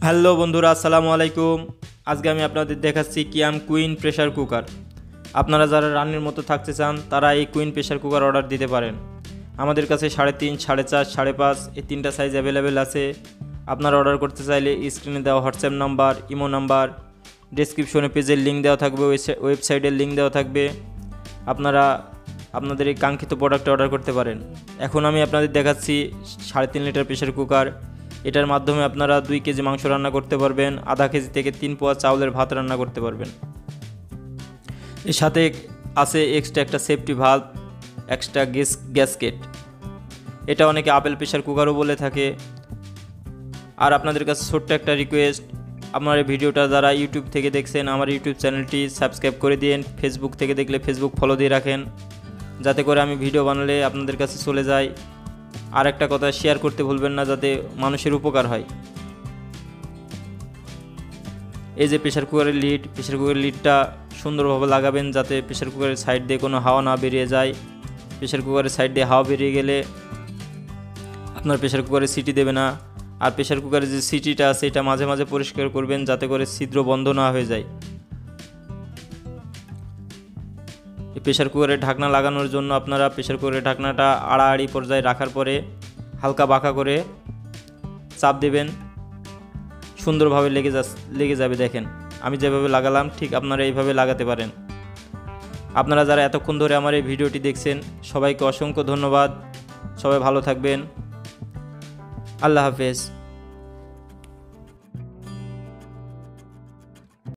Hello বন্ধুরা, আসসালামু আলাইকুম। আজকে আমি আপনাদের দেখাচ্ছি কিয়াম কুইন প্রেসার কুকার। আপনারা যারা রান্নার মতো থাকতে চান তারা এই কুইন প্রেসার কুকার অর্ডার দিতে পারেন। আমাদের কাছে 3.5, 4.5, 5.5 এই তিনটা সাইজ অ্যাভেলেবেল আছে। আপনারা অর্ডার করতে চাইলে স্ক্রিনে দেওয়া হোয়াটসঅ্যাপ নাম্বার, ইমো নাম্বার, ডেসক্রিপশনে পেজের লিঙ্ক দেওয়া থাকবে, ওয়েবসাইটের লিঙ্ক দেওয়া থাকবে। আপনারা আপনাদের এই কাঙ্ক্ষিত প্রোডাক্ট অর্ডার করতে পারেন। এখন আমি আপনাদের দেখাচ্ছি 3.5 লিটার প্রেসার কুকার। এটার মাধ্যমে আপনারা 2 কেজি মাংস রান্না করতে পারবেন, আধা কেজি থেকে 3 পোয়া চাউলের ভাত রান্না করতে পারবেন। এর সাথে আছে এক্সট্রা একটা সেফটি ভাল্ব, এক্সট্রা গ্যাসকেট। এটা অনেকে আপেল প্রেসার কুকারও বলে থাকে। আর আপনাদের কাছে ছোট্ট একটা রিকোয়েস্ট, আপনার এই ভিডিওটা যারা ইউটিউব থেকে দেখছেন আমার ইউটিউব চ্যানেলটি সাবস্ক্রাইব করে দিন। ফেসবুক থেকে দেখলে ফেসবুক ফলো দিয়ে রাখেন, যাতে করে আমি ভিডিও বানালে আপনাদের কাছে চলে যায়। আর একটা কথা, শেয়ার করতে ভুলবেন না, যাতে মানুষের উপকার হয়। এই যে প্রেসার কুকারের লিডটা সুন্দরভাবে লাগাবেন, যাতে প্রেসার কুকারের সাইড দিয়ে কোনো হাওয়া না বেরিয়ে যায়। প্রেসার কুকারের সাইড দিয়ে হাওয়া বেরিয়ে গেলে আপনার প্রেসার কুকারে সিটি দেবে না। আর প্রেসার কুকারের যে সিটিটা আছে এটা মাঝে মাঝে পরিষ্কার করবেন, যাতে করে ছিদ্র বন্ধ না হয়ে যায়। এই প্রেসার কুকারের ঢাকনা লাগানোর জন্য আপনারা প্রেসার কুকারের ঢাকনাটা আড়াআড়ি পর্যায়ে রাখার পরে হালকা বাঁকা করে চাপ দেবেন, সুন্দরভাবে লেগে যাবে। দেখেন আমি যেভাবে লাগালাম ঠিক আপনারা এইভাবে লাগাতে পারেন। আপনারা যারা এতক্ষণ ধরে আমার এই ভিডিওটি দেখছেন সবাইকে অসংখ্য ধন্যবাদ। সবাই ভালো থাকবেন। আল্লাহ হাফেজ।